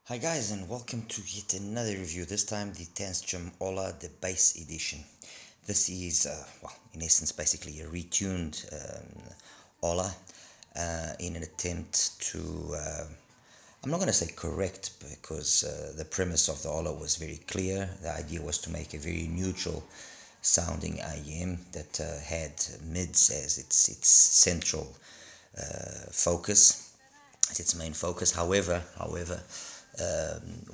Hi guys, and welcome to yet another review, this time the TANCHJIM Ola, the bass edition. This is, in essence, basically a retuned Ola in an attempt to, I'm not going to say correct, because the premise of the Ola was very clear. The idea was to make a very neutral sounding IEM that had mids as its central focus, as its main focus. However,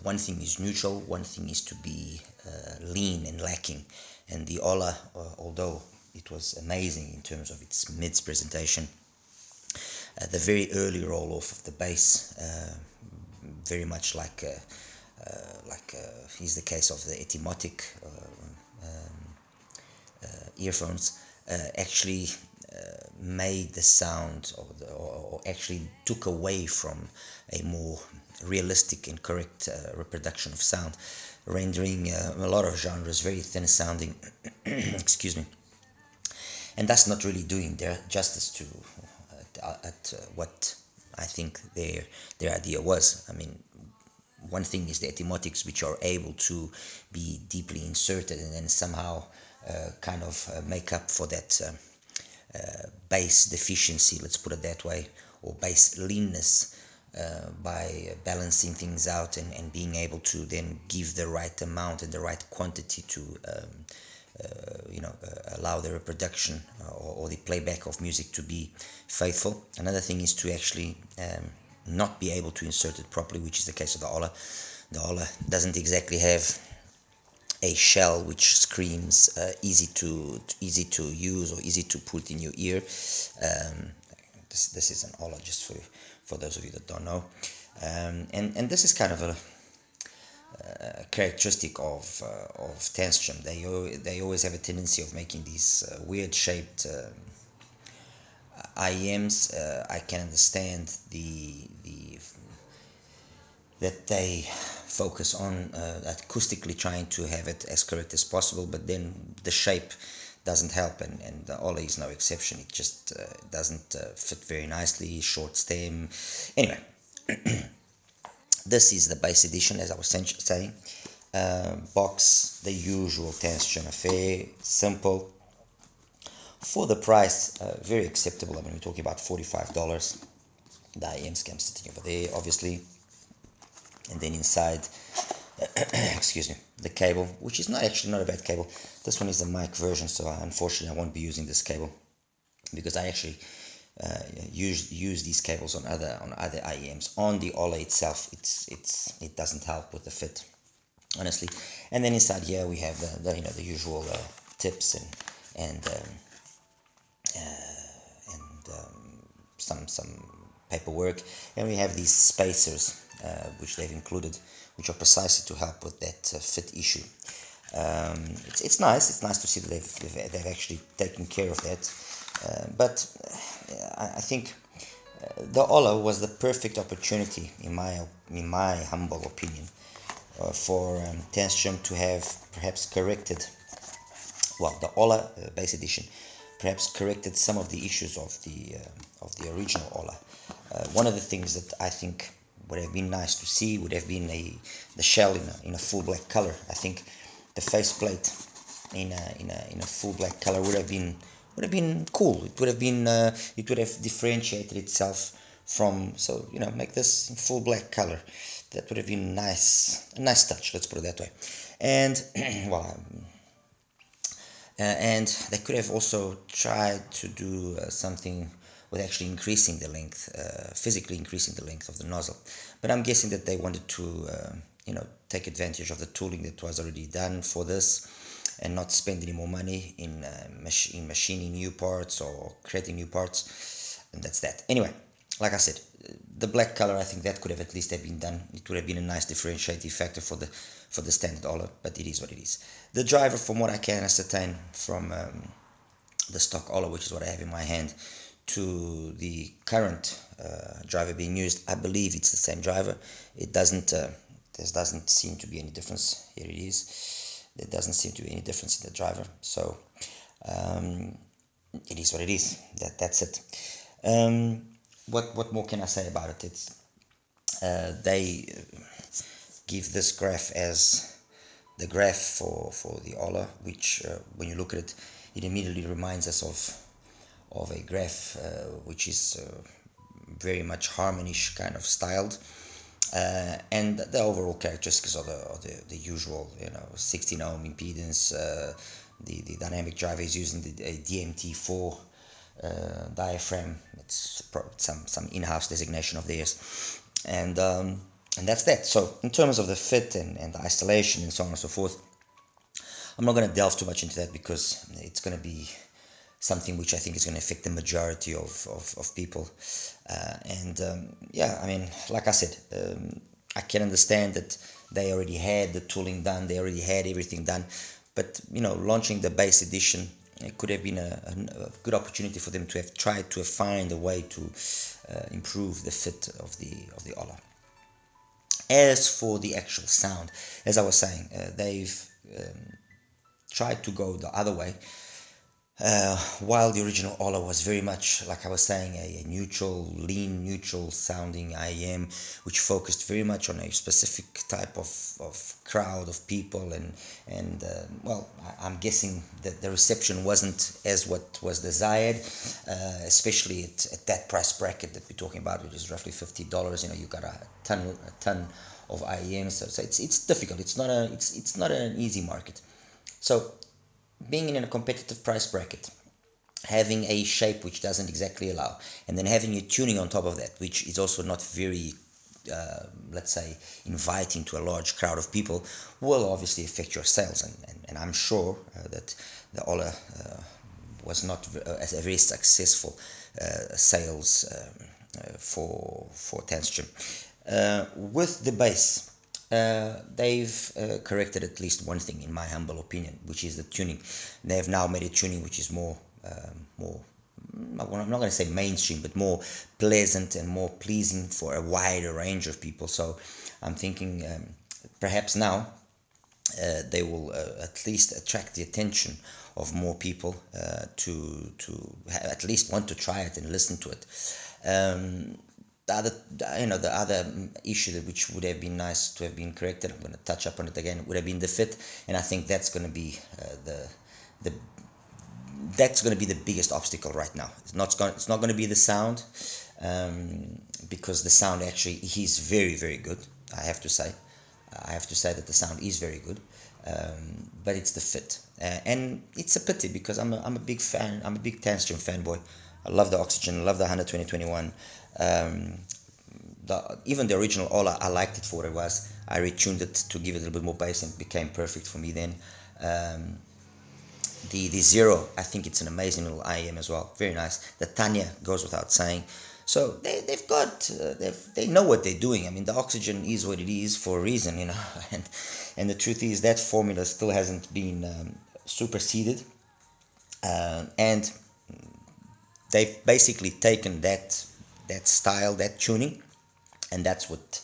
one thing is neutral, one thing is to be lean and lacking. And the Ola, although it was amazing in terms of its mids presentation, the very early roll off of the bass, very much like is the case of the Etymotic earphones, actually made the sound or actually took away from a more realistic and correct reproduction of sound, rendering a lot of genres very thin sounding. Excuse me. And that's not really doing their justice to what I think their idea was. I mean, one thing is the etymotics, which are able to be deeply inserted and then somehow make up for that bass deficiency, let's put it that way, or bass leanness, by balancing things out and being able to then give the right amount and the right quantity to allow the reproduction or the playback of music to be faithful. Another thing is to actually not be able to insert it properly, which is the case of the Ola. The Ola doesn't exactly have a shell which screams easy to use or easy to put in your ear. This is an Ola, just for those of you that don't know, and this is kind of a characteristic of TANCHJIM. They always have a tendency of making these weird shaped IEMs. I can understand that they focus on acoustically trying to have it as correct as possible, but then the shape doesn't help, and the Ola is no exception. It just doesn't fit very nicely, short stem. Anyway, this is the bass edition, as I was saying. Box, the usual TANCHJIM affair, simple. For the price, very acceptable. I mean, we're talking about $45. The IEM scam sitting over there, obviously. And then inside, excuse me, the cable, which is not a bad cable. This one is the mic version, so unfortunately I won't be using this cable, because I actually use these cables on other IEMs. On the Ola itself, it doesn't help with the fit, honestly. And then inside here we have the usual tips and some paperwork, and we have these spacers which they've included, which are precisely to help with that fit issue. It's nice to see that they've actually taken care of that. But I think the Ola was the perfect opportunity, in my humble opinion, for TANCHJIM to have perhaps corrected, well, the Ola bass edition perhaps corrected some of the issues of the original Ola. One of the things that I think would have been nice to see would have been the shell in a full black color. I think the faceplate in a full black color would have been cool. It would have differentiated itself from, so make this in full black color. That would have been nice, a nice touch, let's put it that way. And well, and they could have also tried to do something with actually increasing the length, physically increasing the length of the nozzle. But I'm guessing that they wanted to, take advantage of the tooling that was already done for this, and not spend any more money in machining new parts or creating new parts. And that's that. Anyway, like I said, the black color, I think that could have at least have been done. It would have been a nice differentiating factor for the standard Ola, but it is what it is. The driver, from what I can ascertain from the stock Ola, which is what I have in my hand, to the current driver being used, I believe it's the same driver. It doesn't there doesn't seem to be any difference. Here it is. There doesn't seem to be any difference in the driver, so it is what it is. That's it. What more can I say about it? It's they give this graph as the graph for the Ola, which when you look at it, it immediately reminds us of a graph which is very much harmonish kind of styled, and the overall characteristics are the usual, 16 ohm impedance. The dynamic driver is using a DMT4 diaphragm. It's some in-house designation of theirs, and that's that. So in terms of the fit and the isolation and so on and so forth, I'm not going to delve too much into that because it's going to be something which I think is going to affect the majority of people. Yeah, I mean, like I said, I can understand that they already had the tooling done, they already had everything done, but launching the base edition, it could have been a good opportunity for them to have tried to find a way to improve the fit of the Ola. As for the actual sound, as I was saying, they've tried to go the other way. While the original Ola was very much, like I was saying, a lean neutral sounding IEM, which focused very much on a specific type of crowd of people, and well, I'm guessing that the reception wasn't as what was desired, especially at that price bracket that we're talking about, which is roughly $50. You got a ton of IEMs, so it's difficult. It's not an easy market. So being in a competitive price bracket, having a shape which doesn't exactly allow, and then having your tuning on top of that, which is also not very, let's say, inviting to a large crowd of people, will obviously affect your sales. And I'm sure that the Ola was not a very successful sales for TANCHJIM. With the base, they've corrected at least one thing, in my humble opinion, which is the tuning. They have now made a tuning which is more, I'm not going to say mainstream, but more pleasant and more pleasing for a wider range of people. So I'm thinking perhaps now they will at least attract the attention of more people to at least want to try it and listen to it. The other issue that which would have been nice to have been corrected, I'm going to touch up on it again, would have been the fit, and I think that's going to be that's going to be the biggest obstacle right now. It's not going to be the sound, because the sound actually is very, very good. I have to say that the sound is very good, but it's the fit, and it's a pity because I'm a big fan. I'm a big TANCHJIM fanboy. I love the Oxygen, I love the 100-2021. Even the original Ola, I liked it for what it was. I retuned it to give it a little bit more bass, and it became perfect for me then. The Zero, I think it's an amazing little IEM as well, very nice. The Tanya goes without saying. So they know what they're doing. I mean, the Oxygen is what it is for a reason, and the truth is that formula still hasn't been superseded, and they've basically taken that style, that tuning, and that's what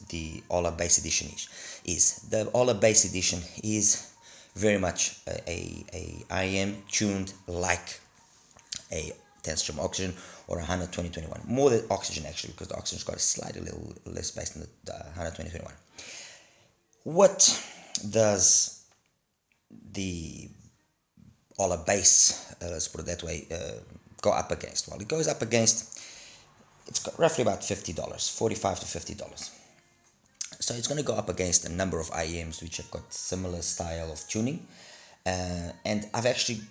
the Ola Bass Edition is. The Ola Bass Edition is very much a IEM tuned like a TANCHJIM Oxygen or a 100-2021. More than Oxygen actually, because the Oxygen's got a slightly little less bass than the 100-2021. What does the Ola Bass, let's put it that way, go up against? Well, it goes up against, it's got roughly about $50, $45 to $50. So it's going to go up against a number of IEMs which have got similar style of tuning, and I've actually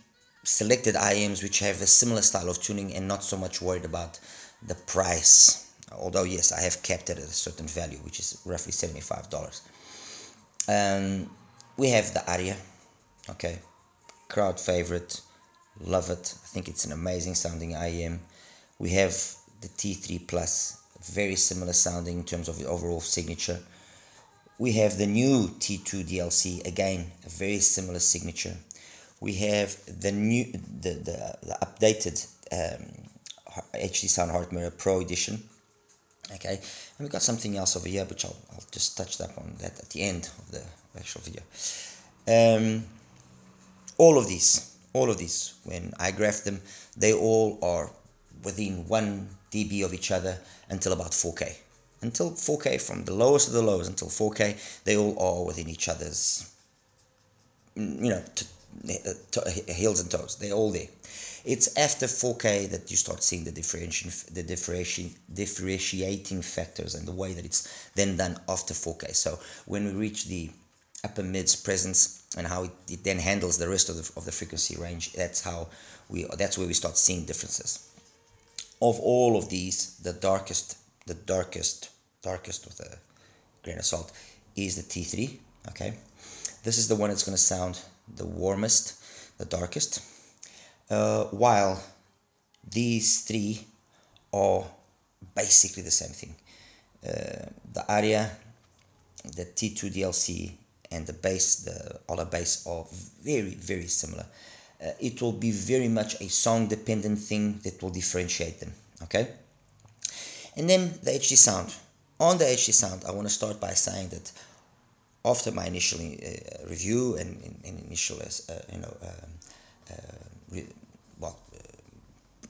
selected IEMs which have a similar style of tuning and not so much worried about the price, although yes, I have capped it at a certain value, which is roughly $75. We have the Aria, okay, crowd favorite, love it. I think it's an amazing sounding IEM. We have the T3 Plus, very similar sounding in terms of the overall signature. We have the new T2 DLC, again a very similar signature. We have the new the updated HD Sound Heart Mirror Pro Edition. Okay, and we've got something else over here, which I'll just touch up on that at the end of the actual video. All of these, when I graph them, they all are within 1 dB of each other until about 4K. until 4K, from the lowest of the lows until 4K, they all are within each other's, heels and toes. They're all there. It's after 4K that you start seeing the differentiating factors and the way that it's then done after 4K. So when we reach the upper mids presence and how it then handles the rest of the frequency range, that's where we start seeing differences. Of all of these, the darkest with a grain of salt is the T3. Okay, this is the one that's going to sound the warmest, the darkest, while these three are basically the same thing. The aria, the T2 DLC, and the bass, the Ola bass, are very, very similar. It will be very much a song dependent thing that will differentiate them. Okay, and then the HD sound. On the HD sound, I want to start by saying that after my initial review and initial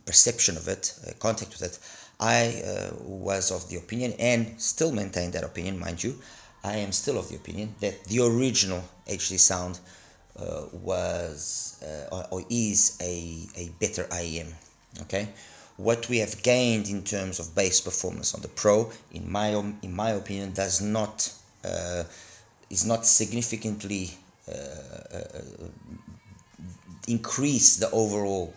perception of it, contact with it, I was of the opinion, and still maintain that opinion, mind you, I am still of the opinion that the original HD sound was or is a better IEM. Okay, what we have gained in terms of bass performance on the Pro, in my opinion, is not significantly increase the overall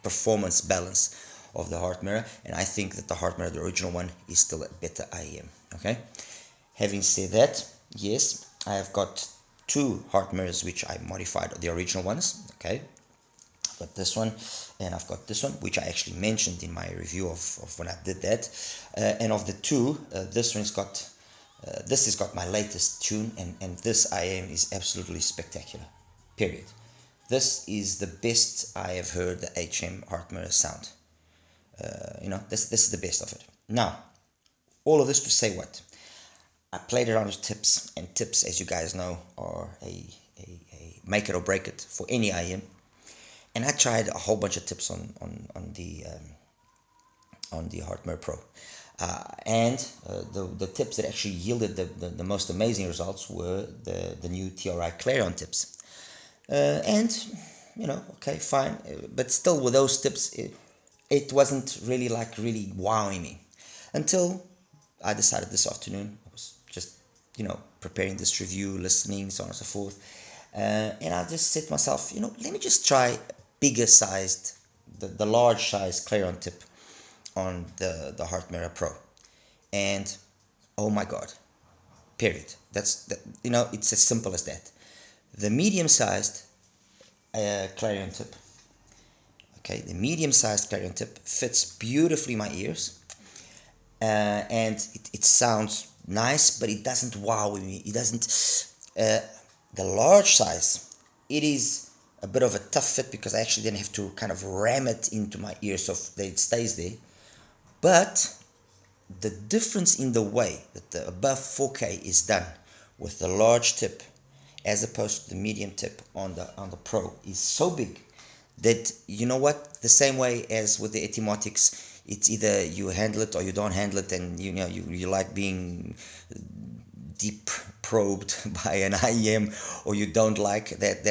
performance balance of the heart mirror, and I think that the heart mirror, the original one, is still a better IEM. Okay, having said that, yes, I have got two heart mirrors which I modified the original ones. Okay, I've got this one and I've got this one, which I actually mentioned in my review of when I did that, and of the two, this has got my latest tune, and this IEM is absolutely spectacular, period. This is the best I have heard the HM heart mirror sound. This is the best of it. Now, all of this to say what? I played around with tips, and tips, as you guys know, are a make it or break it for any IEM. And I tried a whole bunch of tips on the Heart Mirror Pro, and the tips that actually yielded the most amazing results were the new TRI Clarion tips. And okay, fine, but still with those tips, it wasn't really wowing me until I decided this afternoon. I was just preparing this review, listening, so on and so forth, and I just said to myself, let me just try bigger sized, the large size Clarion tip on the Heart Mirror Pro, and oh my god, period. It's as simple as that. The medium sized Clarion tip, okay, the medium sized Clarion tip fits beautifully my ears, and it sounds nice, but it doesn't wow me. It doesn't. The large size, it is a bit of a tough fit, because I actually then have to kind of ram it into my ear so that it stays there. But the difference in the way that the above 4K is done with the large tip as opposed to the medium tip on the Pro is so big that, the same way as with the Etymatics, it's either you handle it or you don't handle it, and you like being deep probed by an IEM, or you don't like that.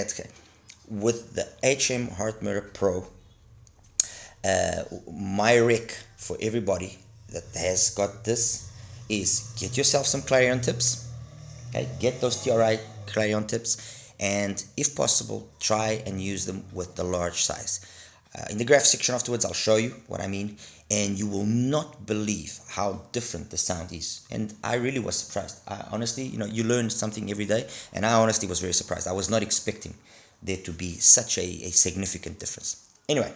With the HM Heart Mirror Pro, my rec for everybody that has got this is get yourself some Clarion tips. Okay, get those TRI Clarion tips, and if possible, try and use them with the large size. In the graph section afterwards, I'll show you what I mean, and you will not believe how different the sound is. And I really was surprised. I honestly, you learn something every day, and I honestly was very surprised. I was not expecting there to be such a significant difference. Anyway,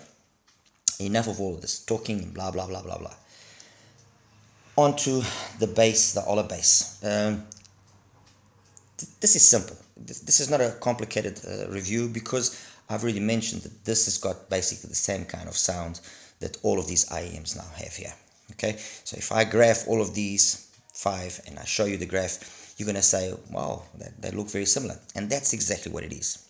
enough of all of this talking and blah blah blah blah blah. On to the bass, the Ola bass. This is simple. This is not a complicated review, because I've already mentioned that this has got basically the same kind of sound that all of these IEMs now have here. Okay, so if I graph all of these 5 and I show you the graph, you're going to say, wow, they look very similar. And that's exactly what it is.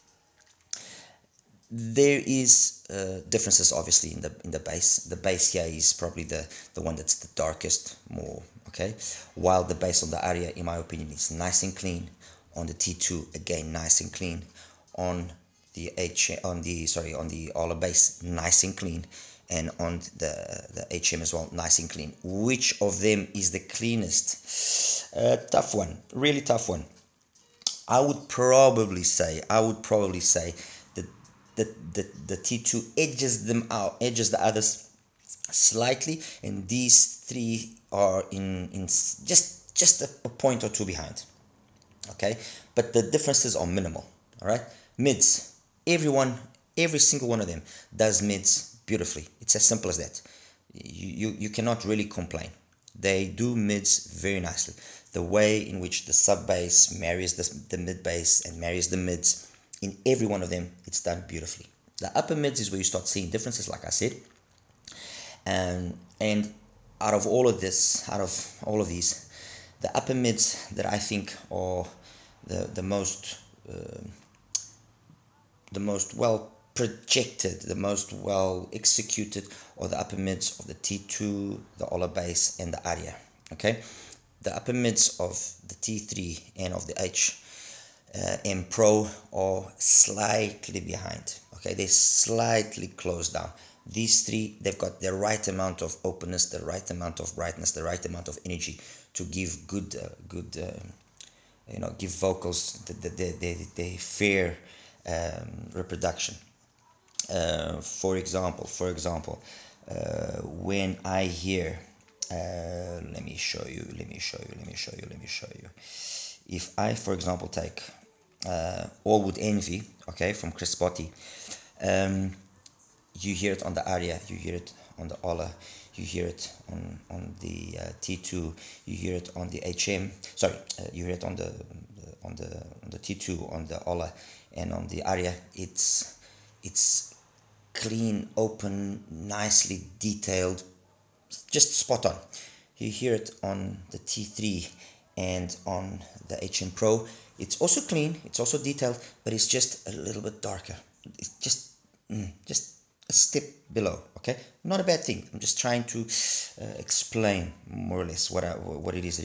There is differences obviously in the bass. The bass here is probably the one that's the darkest more, okay, while the bass on the Aria, in my opinion, is nice and clean. On the T2, again, nice and clean. On the on the Ola bass, nice and clean, and on the HM as well, nice and clean. Which of them is the cleanest? Tough one, really tough one. I would probably say that the T2 edges them out, edges the others slightly, and these three are in just a point or two behind. Okay, but the differences are minimal. All right, mids, every single one of them does mids beautifully. It's as simple as that. You cannot really complain. They do mids very nicely. The way in which the sub bass marries the mid bass and marries the mids, in every one of them, it's done beautifully. The upper mids is where you start seeing differences, like I said. And out of all of these, the upper mids that I think are the most well projected, the most well executed, are the upper mids of the T2, the Ola bass, and the Aria. Okay, the upper mids of the T3 and of the HM Pro are slightly behind. Okay, they're slightly closed down. These three, they've got the right amount of openness, the right amount of brightness, the right amount of energy to give give vocals the fair reproduction. For example, when I hear, let me show you. If I, for example, take All Would Envy, okay, from Chris Botti, you hear it on the Aria, you hear it on the Ola, you hear it on the T2, you hear it on the HM. Sorry, you hear it on the T2, on the Ola, and on the Aria. It's clean, open, nicely detailed, just spot on. You hear it on the T3 and on the HM Pro. It's also clean, it's also detailed, but it's just a little bit darker. It's just a step below. Okay, not a bad thing. I'm just trying to explain more or less what it is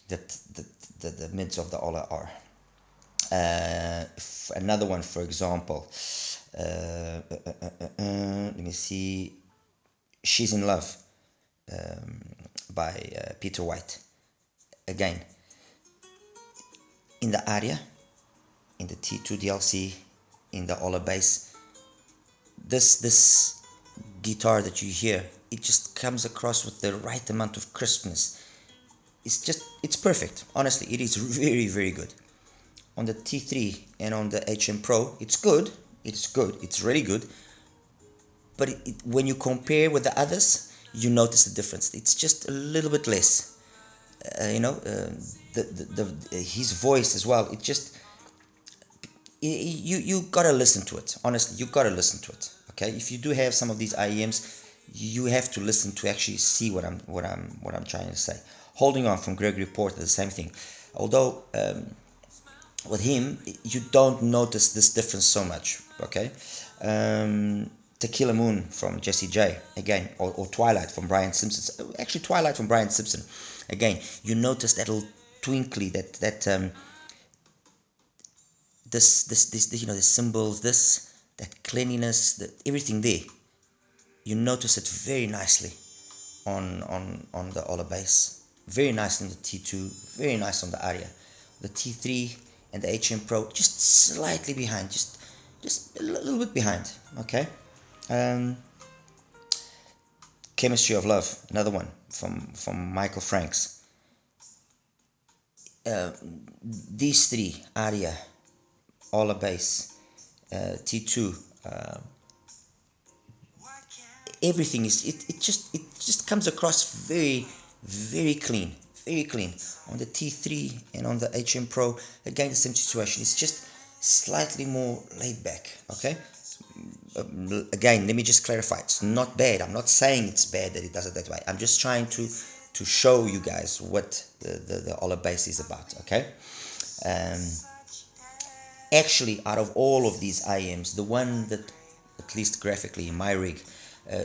that the mids of the Ola are. Another one, for example, let me see, She's in Love, by Peter White. Again, in the Aria, in the T2 DLC, in the Ola bass, this guitar that you hear, it just comes across with the right amount of crispness. It's perfect. Honestly, it is very, very good. On the T3 and on the HM Pro, it's good. It's really good. But when you compare with the others, you notice the difference. It's just a little bit less. His voice as well. It just you gotta listen to it. Honestly, you gotta listen to it. Okay, if you do have some of these IEMs, you have to listen to actually see what I'm trying to say. Holding On from Gregory Porter, the same thing. Although with him, you don't notice this difference so much. Okay. Tequila Moon from Jesse J, again, or Twilight from Brian Simpson. Actually, Twilight from Brian Simpson. Again, you notice that little twinkly, that this the symbols, that cleanliness, everything there. You notice it very nicely on the Ola bass, very nice on the T2, very nice on the Aria. The T3 and the HM Pro just slightly behind, just a little bit behind. Okay. Chemistry of Love, another one from Michael Franks. These three, Aria, Ola bass, T2, everything it just comes across very, very clean, very clean. On the T3 and on the HM Pro, again the same situation. It's just slightly more laid back. Okay. Again, let me just clarify, it's not bad. I'm not saying it's bad that it does it that way. I'm just trying to show you guys what the Ola bass is about. Okay. Actually, out of all of these IMs, the one that, at least graphically in my rig,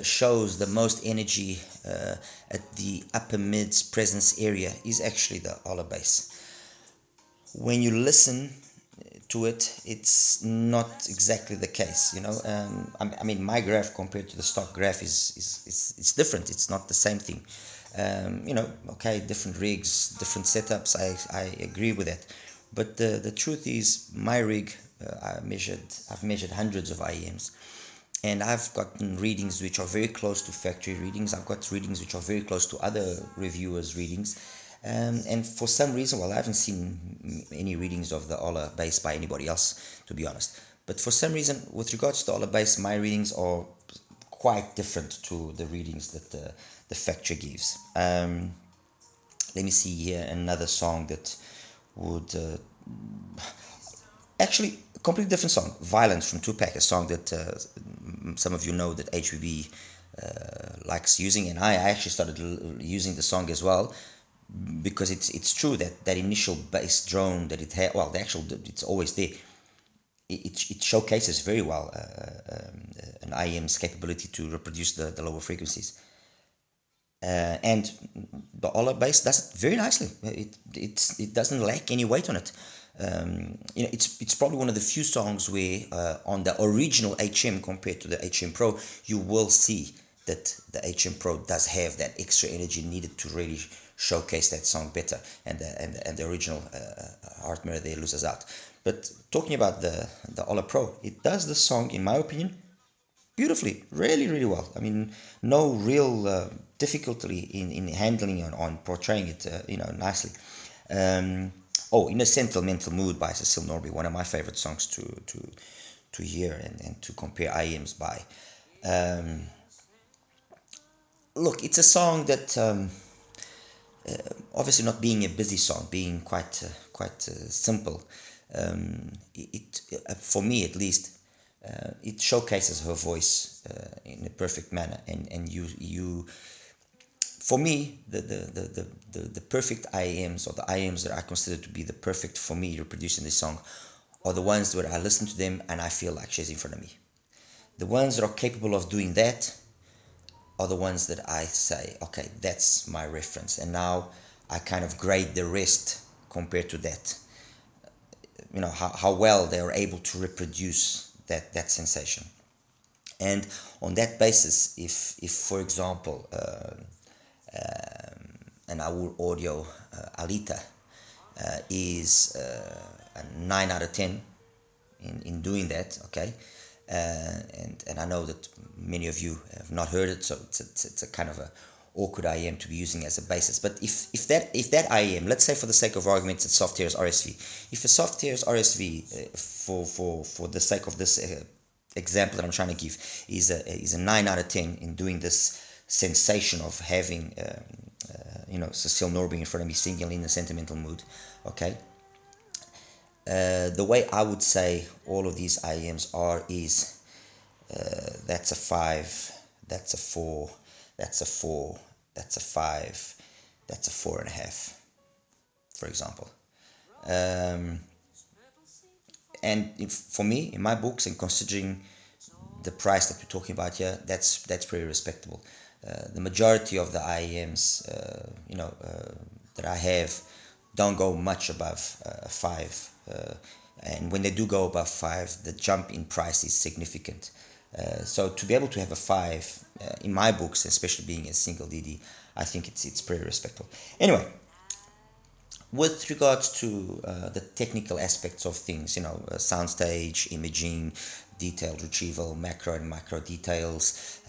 shows the most energy at the upper mids presence area is actually the Ola bass. When you listen to it, it's not exactly the case, you know. I mean, my graph compared to the stock graph is it's different. It's not the same thing. You know, okay, different rigs, different setups. I agree with that. But the truth is, my rig, I've measured hundreds of IEMs, and I've gotten readings which are very close to factory readings. I've got readings which are very close to other reviewers' readings. And for some reason, well, I haven't seen any readings of the Ola bass by anybody else, to be honest. But for some reason, with regards to the Ola bass, my readings are quite different to the readings that the factory gives. Let me see here another song that would actually a completely different song, Violence from Tupac, a song that some of you know that HBB likes using, and I actually started using the song as well, because it's true that that initial bass drone that it had, well, the actual, it's always there. It showcases very well an IEM's capability to reproduce the lower frequencies. And the Ola bass does it very nicely. It doesn't lack any weight on it. You know, it's probably one of the few songs where on the original HM compared to the HM Pro, you will see that the HM Pro does have that extra energy needed to really showcase that song better, and the original Heart Mirror there loses out. But talking about the Ola Pro, it does the song, in my opinion, beautifully, really well. I mean, no real difficulty in handling on portraying it, you know, nicely. Oh, In a Sentimental Mood by Cecile Norby, one of my favorite songs to hear and to compare IEMs by. Look, it's a song that obviously, not being a busy song, being quite simple, for me at least, it showcases her voice in a perfect manner, and you for me, the perfect IAMs, or the IAMs that I consider to be the perfect for me reproducing this song, are the ones where I listen to them and I feel like she's in front of me. The ones that are capable of doing that are the ones that I say, okay, that's my reference, and now I kind of grade the rest compared to that. You know, how well they are able to reproduce that sensation. And on that basis, if for example, an audio Alita is a 9 out of 10 in doing that, okay, and I know that many of you have not heard it, so it's a kind of a awkward IEM to be using as a basis. But if that IEM, let's say for the sake of argument, it's soft tears RSV. If a soft tears RSV, for the sake of this example that I'm trying to give, is a 9 out of 10 in doing this sensation of having you know, Cecile Norby in front of me singing In a Sentimental Mood, okay. The way I would say all of these IEMs are is that's a 5, that's a 4, that's a 4, that's a 5, that's a 4.5, for example. And for me, in my books, and considering the price that we're talking about here, that's pretty respectable. The majority of the IEMs, you know, that I have don't go much above 5. And when they do go above 5, the jump in price is significant. So to be able to have a 5 in my books, especially being a single DD, I think it's pretty respectable. Anyway, with regards to the technical aspects of things, you know, soundstage, imaging, detailed retrieval, macro and micro details,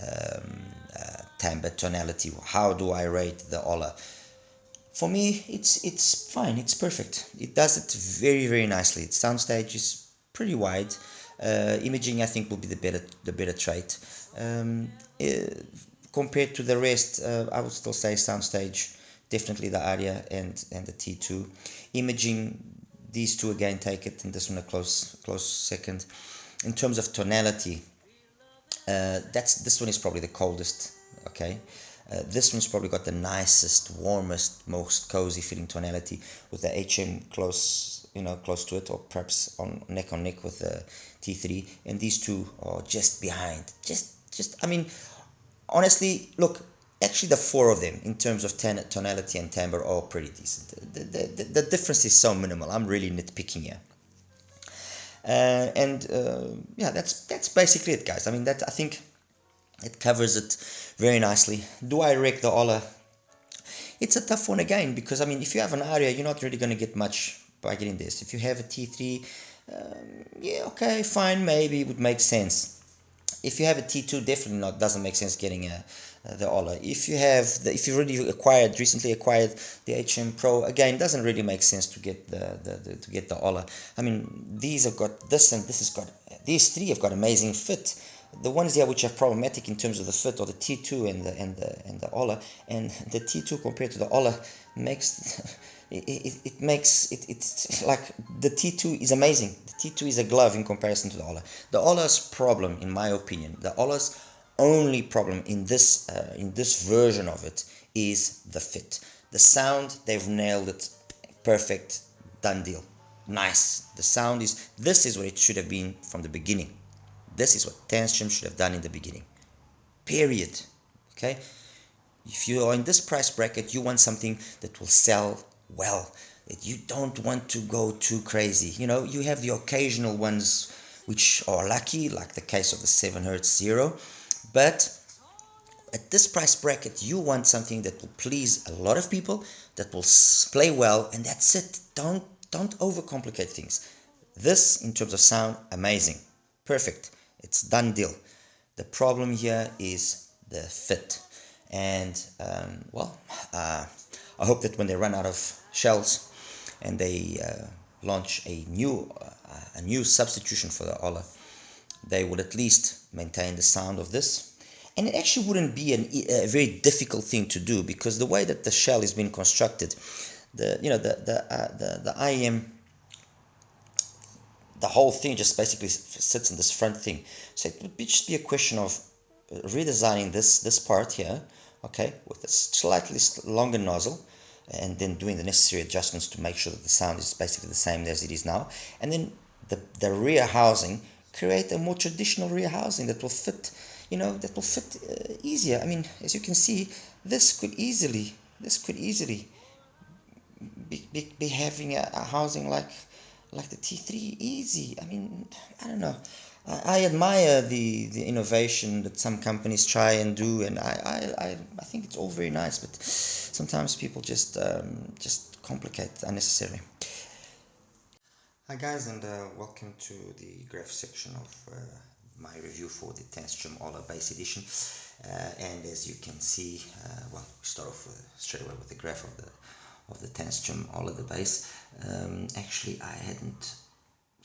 timbre, tonality, how do I rate the Ola? For me, it's fine, it's perfect. It does it very nicely. Its soundstage is pretty wide. Imaging, I think, will be the better trait. Compared to the rest, I would still say soundstage, definitely the Aria and the T2. Imaging, these two again take it, and this one a close second. In terms of tonality, this one is probably the coldest. Okay, This one's probably got the nicest, warmest, most cozy feeling tonality with the HM close, close to it, or perhaps on neck with the T3, and these two are just behind. I mean, honestly, look, actually the four of them in terms of tonality and timbre are pretty decent. The difference is so minimal. I'm really nitpicking here. Yeah, that's basically it, guys. I mean, I think it covers it very nicely. Do I rec the Ola? It's a tough one again, because I mean, if you have an Aria, you're not really going to get much by getting this. If you have a T3, yeah, okay, fine, maybe it would make sense. If you have a T2, definitely not, doesn't make sense getting the Ola. If you have if you recently acquired the HM Pro, again, doesn't really make sense to get the Ola. I mean, these have got this, and these three have got amazing fit. The ones here which are problematic in terms of the fit are the T2 and the Ola, and the T2 compared to the Ola makes it's like the T2 is amazing. The T2 is a glove in comparison to the Ola. The Ola's problem, in my opinion, the Ola's only problem in this version of it is the fit. The sound, they've nailed it, perfect, done deal, nice. The sound this is what it should have been from the beginning. This is what TANCHJIM should have done in the beginning. Period. Okay? If you are in this price bracket, you want something that will sell well. That you don't want to go too crazy. You have the occasional ones which are lucky, like the case of the 7Hz Zero. But at this price bracket, you want something that will please a lot of people, that will play well, and that's it. Don't overcomplicate things. This, in terms of sound, amazing. Perfect. It's done deal. The problem here is the fit, and I hope that when they run out of shells and they launch a new substitution for the Ola, they would at least maintain the sound of this. And it actually wouldn't be a very difficult thing to do, because the way that the shell has been constructed, the IEM, the whole thing just basically sits in this front thing. So it would just be a question of redesigning this part here, okay, with a slightly longer nozzle, and then doing the necessary adjustments to make sure that the sound is basically the same as it is now. And then the rear housing, create a more traditional rear housing that will fit, easier. I mean, as you can see, this could easily be having a housing like the T3, easy. I mean, I don't know. I admire the innovation that some companies try and do, and I think it's all very nice, but sometimes people just complicate unnecessarily. Hi guys, and welcome to the graph section of my review for the TANCHJIM Ola Base Edition. And as you can see, we start off straight away with the graph of the TANCHJIM Ola the base. Actually, I hadn't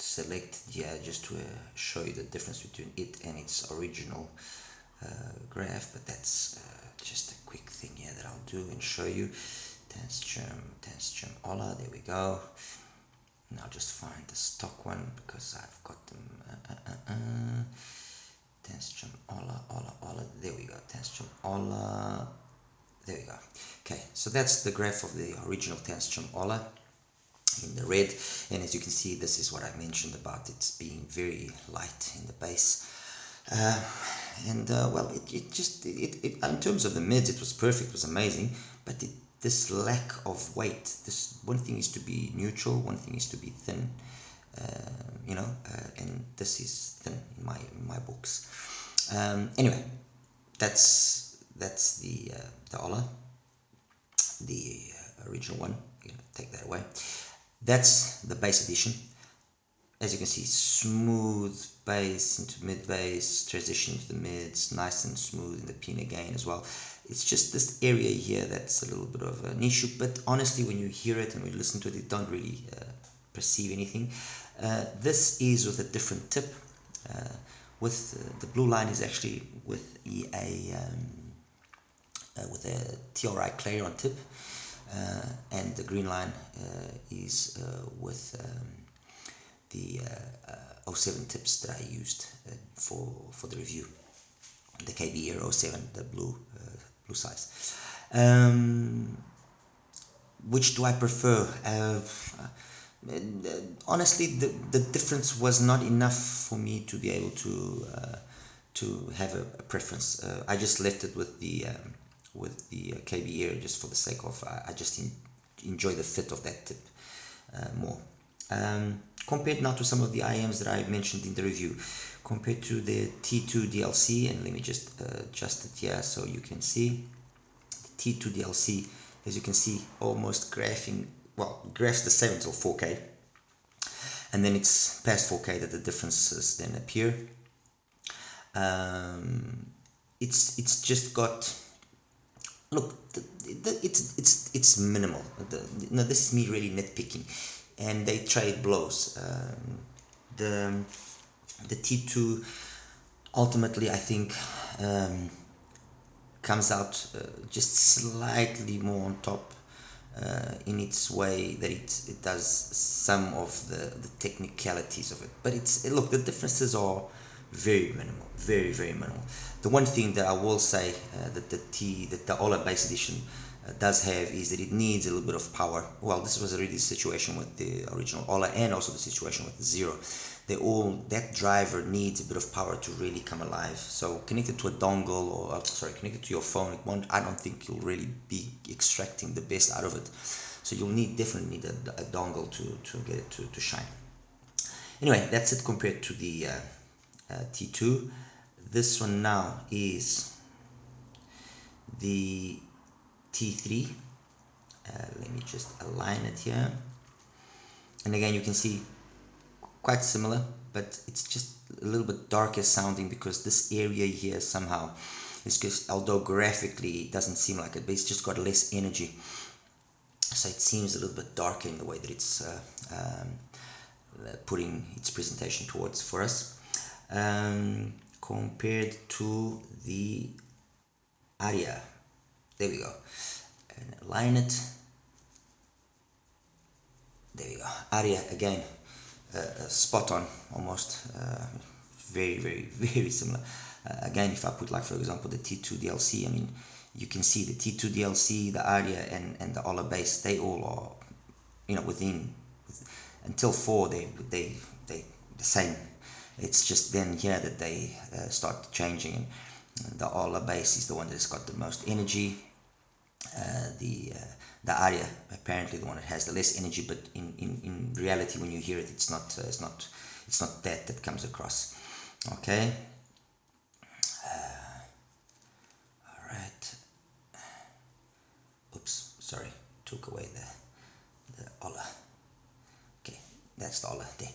selected here just to show you the difference between it and its original graph, but that's just a quick thing here that I'll do and show you. TANCHJIM Ola, there we go. Now just find the stock one, because I've got them. TANCHJIM Ola, there we go. TANCHJIM Ola, there we go. Okay, so that's the graph of the original TANCHJIM Ola in the red, and as you can see, this is what I mentioned about it being very light in the base. Well, it just in terms of the mids, it was perfect, it was amazing, but this lack of weight, this one thing is to be neutral, one thing is to be thin, and this is thin in my books. Anyway, that's the Ola, the original one. You can take that away. That's the base edition. As you can see, smooth bass into mid bass, transition into the mids, nice and smooth in the pinna gain as well. It's just this area here that's a little bit of an issue, but honestly, when you hear it and we listen to it, you don't really perceive anything. This is with a different tip. The blue line is actually with a TRI Clarion tip, and the green line is with the 07 tips that I used for the review. The KB Air 07, the blue loose eyes. Which do I prefer? Honestly, the difference was not enough for me to be able to have a preference. I just left it with the KB Air just for the sake of I just enjoy the fit of that tip more. Compared now to some of the IMs that I mentioned in the review, compared to the T2 DLC, and let me just adjust it here so you can see the T2 DLC. As you can see, almost graphs the same until 4K, and then it's past 4K that the differences then appear. It's just got, look, it's minimal. Now this is me really nitpicking, and they trade blows. The T2 ultimately, I think, comes out just slightly more on top in its way that it does some of the technicalities of it, but look, the differences are very minimal, very minimal. The one thing that I will say that the Ola base edition does have is that it needs a little bit of power. Well, this was already the situation with the original Ola and also the situation with the Zero. That driver needs a bit of power to really come alive. So connected to a dongle, or connected to your phone, I don't think you'll really be extracting the best out of it. So you'll definitely need a dongle to get it to shine. Anyway, that's it compared to the T2. This one now is the T3. Let me just align it here, and again you can see quite similar, but it's just a little bit darker sounding because this area here somehow is just, although graphically it doesn't seem like it, but it's just got less energy, so it seems a little bit darker in the way that it's putting its presentation towards for us, compared to the Aria. There we go, and align it. There we go. Aria again, spot on, almost very similar. Again, if I put, like, for example, the T2 DLC, I mean, you can see the T2 DLC, the Aria, and the Ola base, they all are, you know, until 4 they the same. It's just then here that they start changing, and the Ola base is the one that's got the most energy. The Aria apparently the one that has the less energy, but in reality when you hear it, it's not that comes across. Okay. All right. Oops, sorry, took away the Ola. Okay, that's the Ola there.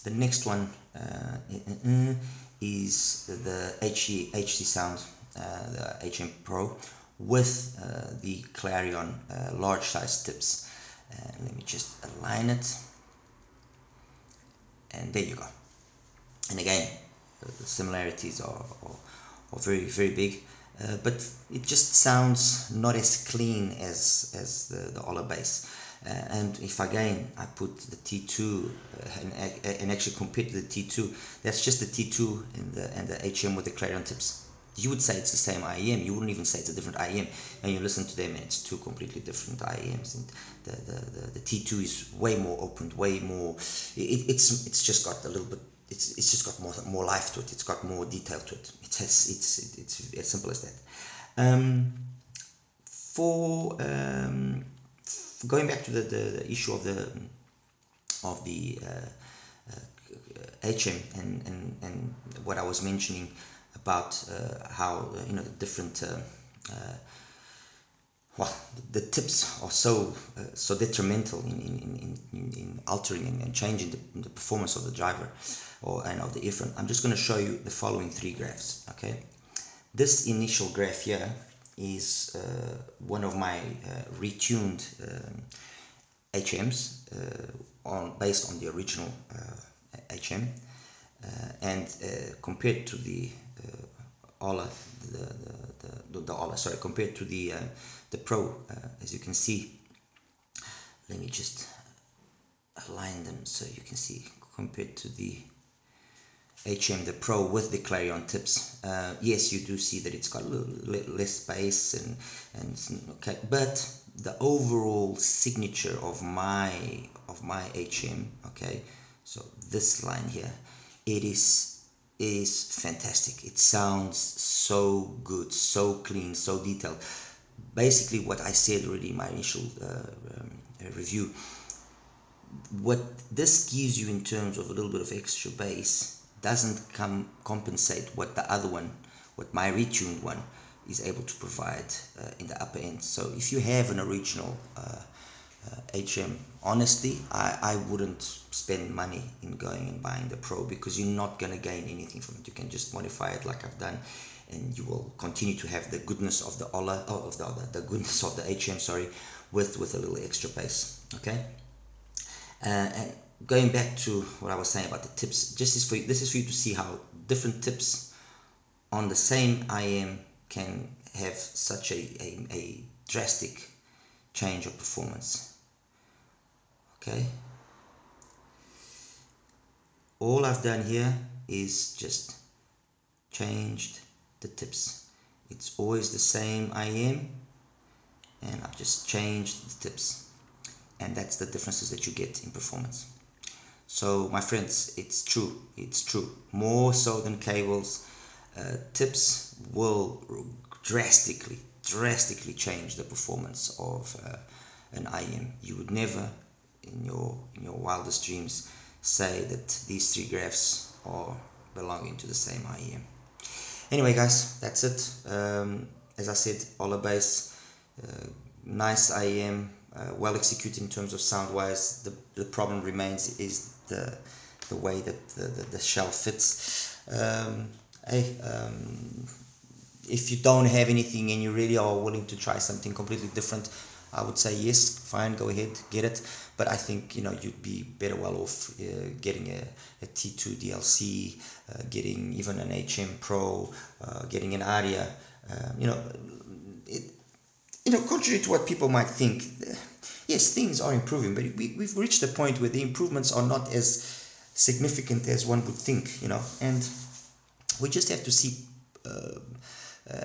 The next one is the HD sound, the HM Pro, with the Clarion large size tips. Let me just align it, and there you go. And again, the similarities are very big, but it just sounds not as clean as the Ola bass. And if again I put the T2 and actually compare to the T2, that's just the T2 and the HM with the Clarion tips. You would say it's the same IEM. You wouldn't even say it's a different IEM, and you listen to them and it's two completely different IEMs. And the T2 is way more opened, way more. It's just got a little bit. It's just got more life to it. It's got more detail to it. It's as simple as that. Going back to the issue of the HM and what I was mentioning about how the different the tips are so detrimental in altering and changing the performance of the driver and of the earphone. I'm just going to show you the following 3 graphs. Okay, this initial graph here is one of my retuned HMs based on the original HM, and compared to the Ola, the Ola, sorry, compared to the Pro, as you can see. Let me just align them so you can see. Compared to the HM the Pro with the Clarion tips. Yes, you do see that it's got a little less space and okay, but the overall signature of my HM, okay, so this line here, it is fantastic. It sounds so good, so clean, so detailed. Basically what I said already in my initial review, what this gives you in terms of a little bit of extra bass doesn't compensate what the other one, what my retuned one is able to provide in the upper end. So if you have an original HM, honestly, I wouldn't spend money in going and buying the Pro, because you're not going to gain anything from it. You can just modify it like I've done, and you will continue to have the goodness of the Ola, the goodness of the HM, sorry, with a little extra bass. Okay. And going back to what I was saying about the tips, this is for you to see how different tips on the same IM can have such a drastic change of performance. Okay, all I've done here is just changed the tips. It's always the same IM, and I've just changed the tips, and that's the differences that you get in performance. So my friends, it's true, more so than cables, tips will drastically change the performance of an IM. You would never in your wildest dreams say that these three graphs are belonging to the same IM. Anyway guys, that's it. As I said, Ola bass, nice IM, well executed in terms of sound wise. The problem remains is the way that the shell fits. If you don't have anything and you really are willing to try something completely different, I would say yes, fine, go ahead, get it. But I think you'd be better well off getting a T2 DLC, getting even an HM Pro, getting an Aria. Contrary to what people might think, yes, things are improving, but we've reached a point where the improvements are not as significant as one would think, and we just have to see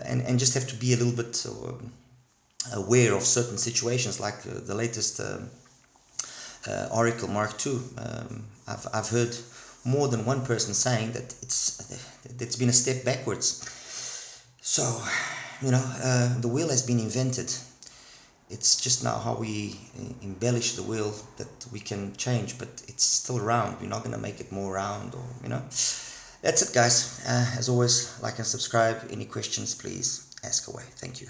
and just have to be a little bit aware of certain situations, like the latest Oracle Mark II. I've heard more than one person saying that it's been a step backwards. So the wheel has been invented. It's just now how we embellish the wheel that we can change, but it's still round. We're not going to make it more round, or That's it, guys. As always, like and subscribe. Any questions, please ask away. Thank you.